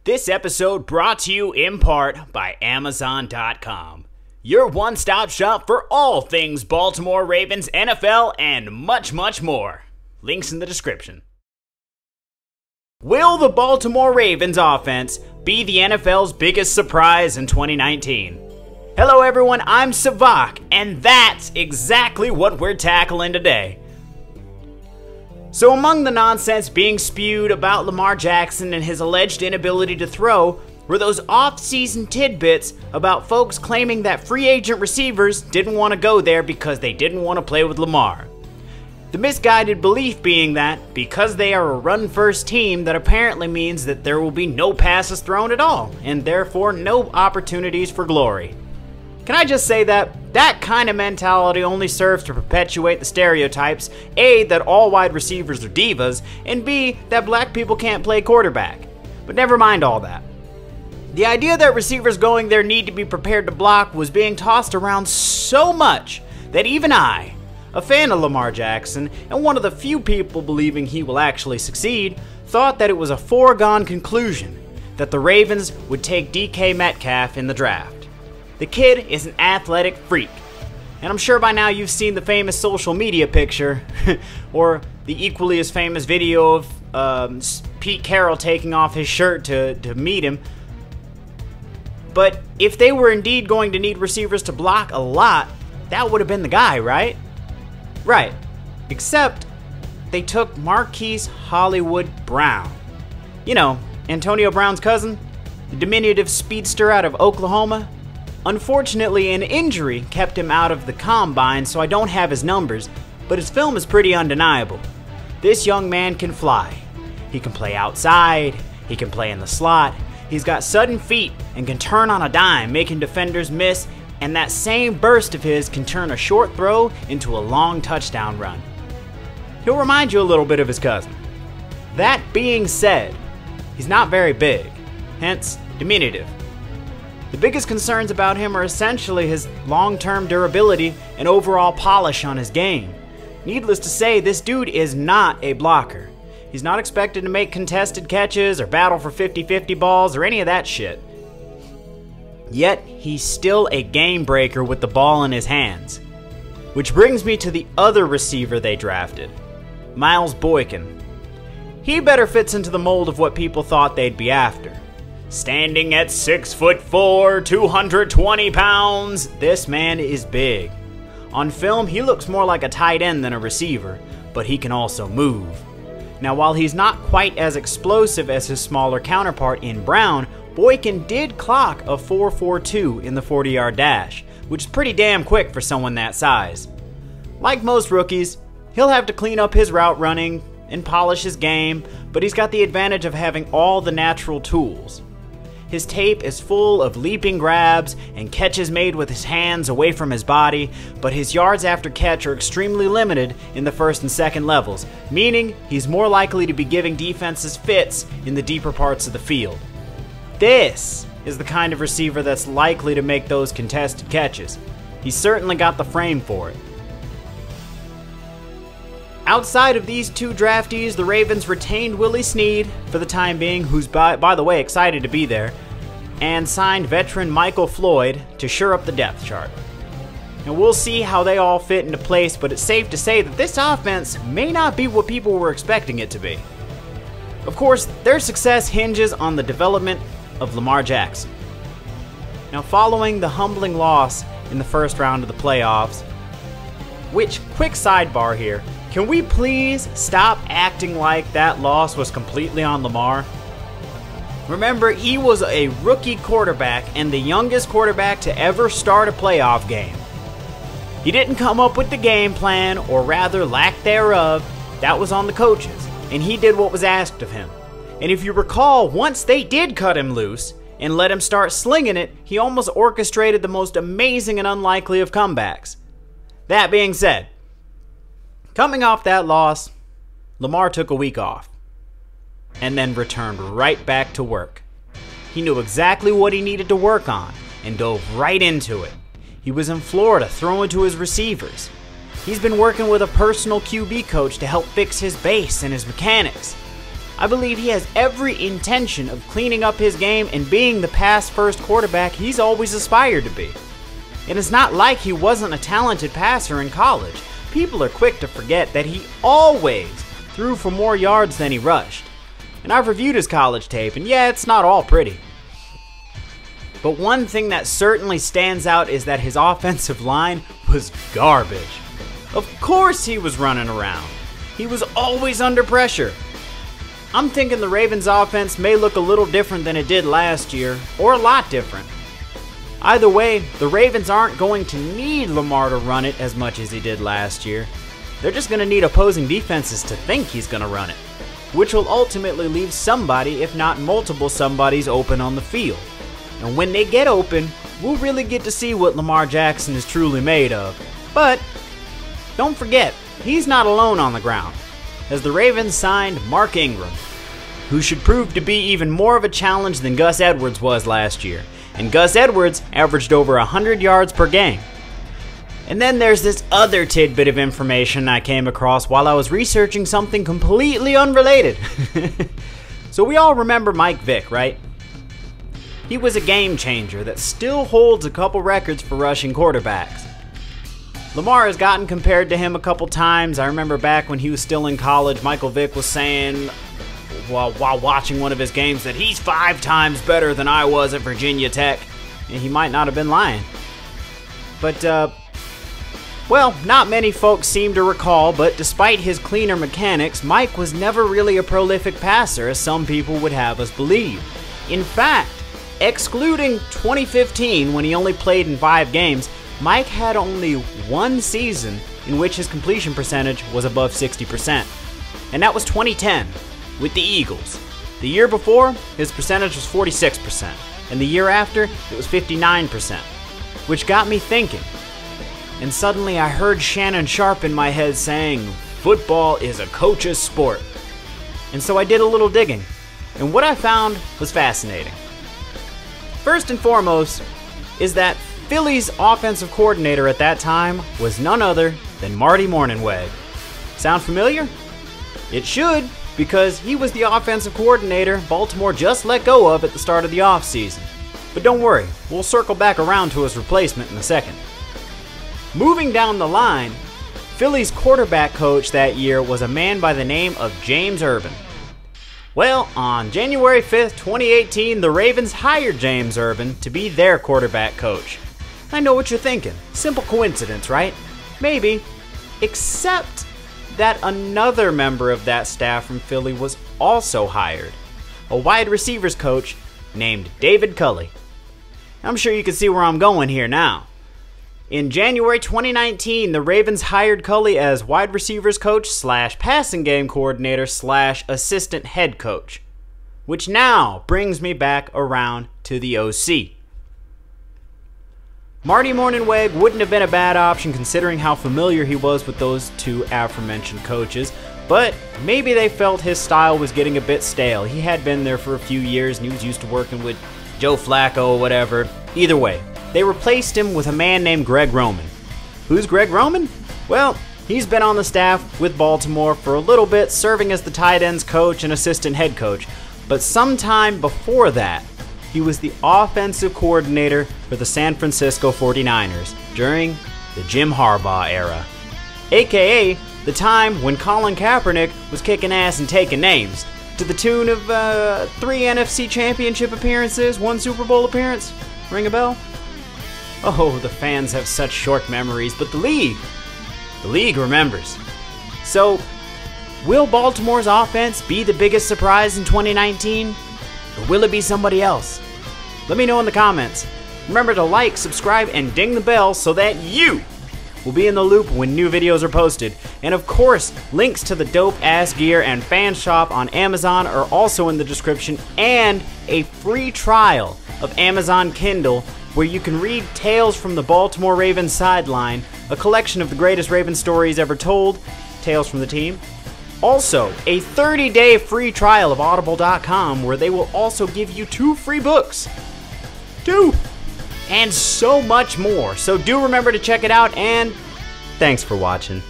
This episode brought to you in part by Amazon.com. Your one-stop shop for all things Baltimore Ravens, NFL, and much, much more. Links in the description. Will the Baltimore Ravens offense be the NFL's biggest surprise in 2019? Hello everyone, I'm Savak, and that's exactly what we're tackling today. So among the nonsense being spewed about Lamar Jackson and his alleged inability to throw were those off-season tidbits about folks claiming that free agent receivers didn't want to go there because they didn't want to play with Lamar. The misguided belief being that because they are a run-first team, that apparently means that there will be no passes thrown at all, and therefore no opportunities for glory. Can I just say that that kind of mentality only serves to perpetuate the stereotypes, A, that all wide receivers are divas, and B, that black people can't play quarterback. But never mind all that. The idea that receivers going there need to be prepared to block was being tossed around so much that even I, a fan of Lamar Jackson and one of the few people believing he will actually succeed, thought that it was a foregone conclusion that the Ravens would take DK Metcalf in the draft. The kid is an athletic freak, and I'm sure by now you've seen the famous social media picture, or the equally as famous video of Pete Carroll taking off his shirt to meet him. But if they were indeed going to need receivers to block a lot, that would have been the guy, right? Right, except they took Marquise Hollywood Brown. You know, Antonio Brown's cousin, the diminutive speedster out of Oklahoma. Unfortunately, an injury kept him out of the combine, so I don't have his numbers, but his film is pretty undeniable. This young man can fly. He can play outside, he can play in the slot, he's got sudden feet and can turn on a dime, making defenders miss, and that same burst of his can turn a short throw into a long touchdown run. He'll remind you a little bit of his cousin. That being said, he's not very big, hence diminutive. The biggest concerns about him are essentially his long-term durability and overall polish on his game. Needless to say, this dude is not a blocker. He's not expected to make contested catches or battle for 50-50 balls or any of that shit. Yet, he's still a game breaker with the ball in his hands. Which brings me to the other receiver they drafted, Miles Boykin. He better fits into the mold of what people thought they'd be after. Standing at 6'4", 220 pounds, this man is big. On film, he looks more like a tight end than a receiver, but he can also move. Now, while he's not quite as explosive as his smaller counterpart in Brown, Boykin did clock a 4.42 in the 40-yard dash, which is pretty damn quick for someone that size. Like most rookies, he'll have to clean up his route running and polish his game, but he's got the advantage of having all the natural tools. His tape is full of leaping grabs and catches made with his hands away from his body, but his yards after catch are extremely limited in the first and second levels, meaning he's more likely to be giving defenses fits in the deeper parts of the field. This is the kind of receiver that's likely to make those contested catches. He's certainly got the frame for it. Outside of these two draftees, the Ravens retained Willie Snead for the time being, who's by the way excited to be there, and signed veteran Michael Floyd to shore up the depth chart. And we'll see how they all fit into place, but it's safe to say that this offense may not be what people were expecting it to be. Of course, their success hinges on the development of Lamar Jackson. Now, following the humbling loss in the first round of the playoffs, which, quick sidebar here, can we please stop acting like that loss was completely on Lamar? Remember, he was a rookie quarterback and the youngest quarterback to ever start a playoff game. He didn't come up with the game plan, or rather lack thereof. That was on the coaches, and he did what was asked of him. And if you recall, once they did cut him loose and let him start slinging it, he almost orchestrated the most amazing and unlikely of comebacks. That being said, coming off that loss, Lamar took a week off and then returned right back to work. He knew exactly what he needed to work on and dove right into it. He was in Florida throwing to his receivers. He's been working with a personal QB coach to help fix his base and his mechanics. I believe he has every intention of cleaning up his game and being the pass-first quarterback he's always aspired to be. And it's not like he wasn't a talented passer in college. People are quick to forget that he always threw for more yards than he rushed. And I've reviewed his college tape, and yeah, it's not all pretty. But one thing that certainly stands out is that his offensive line was garbage. Of course he was running around. He was always under pressure. I'm thinking the Ravens offense may look a little different than it did last year, or a lot different. Either way, the Ravens aren't going to need Lamar to run it as much as he did last year. They're just going to need opposing defenses to think he's going to run it, which will ultimately leave somebody, if not multiple somebodies, open on the field. And when they get open, we'll really get to see what Lamar Jackson is truly made of. But don't forget, he's not alone on the ground, as the Ravens signed Mark Ingram, who should prove to be even more of a challenge than Gus Edwards was last year. And Gus Edwards averaged over 100 yards per game. And then there's this other tidbit of information I came across while I was researching something completely unrelated. So we all remember Mike Vick, right? He was a game changer that still holds a couple records for rushing quarterbacks. Lamar has gotten compared to him a couple times. I remember back when he was still in college, Michael Vick was saying while watching one of his games that he's 5 times better than I was at Virginia Tech. And he might not have been lying. But, well, not many folks seem to recall, but despite his cleaner mechanics, Mike was never really a prolific passer, as some people would have us believe. In fact, excluding 2015 when he only played in 5 games, Mike had only one season in which his completion percentage was above 60%. And that was 2010 with the Eagles. The year before, his percentage was 46%. And the year after, it was 59%. Which got me thinking. And suddenly I heard Shannon Sharpe in my head saying, "Football is a coach's sport." And so I did a little digging. And what I found was fascinating. First and foremost is that Philly's offensive coordinator at that time was none other than Marty Mornhinweg. Sound familiar? It should, because he was the offensive coordinator Baltimore just let go of at the start of the offseason. But don't worry, we'll circle back around to his replacement in a second. Moving down the line, Philly's quarterback coach that year was a man by the name of James Urban. Well, on January 5th, 2018, the Ravens hired James Urban to be their quarterback coach. I know what you're thinking. Simple coincidence, right? Maybe. Except that another member of that staff from Philly was also hired. A wide receivers coach named David Culley. I'm sure you can see where I'm going here now. In January 2019, the Ravens hired Culley as wide receivers coach / passing game coordinator / assistant head coach. Which now brings me back around to the OC. Marty Mornhinweg wouldn't have been a bad option considering how familiar he was with those two aforementioned coaches, but maybe they felt his style was getting a bit stale. He had been there for a few years and he was used to working with Joe Flacco or whatever. Either way, they replaced him with a man named Greg Roman. Who's Greg Roman? Well, he's been on the staff with Baltimore for a little bit, serving as the tight ends coach and assistant head coach. But sometime before that, he was the offensive coordinator for the San Francisco 49ers during the Jim Harbaugh era. AKA the time when Colin Kaepernick was kicking ass and taking names, to the tune of 3 NFC championship appearances, 1 Super Bowl appearance. Ring a bell? Oh, the fans have such short memories, but the league remembers. So, will Baltimore's offense be the biggest surprise in 2019? Or will it be somebody else? Let me know in the comments. Remember to like, subscribe, and ding the bell so that you will be in the loop when new videos are posted. And of course, links to the dope-ass gear and fan shop on Amazon are also in the description, and a free trial of Amazon Kindle where you can read Tales from the Baltimore Ravens Sideline, a collection of the greatest Ravens stories ever told, Tales from the Team. Also, a 30-day free trial of Audible.com where they will also give you 2 free books. 2! And so much more. So do remember to check it out, and thanks for watching.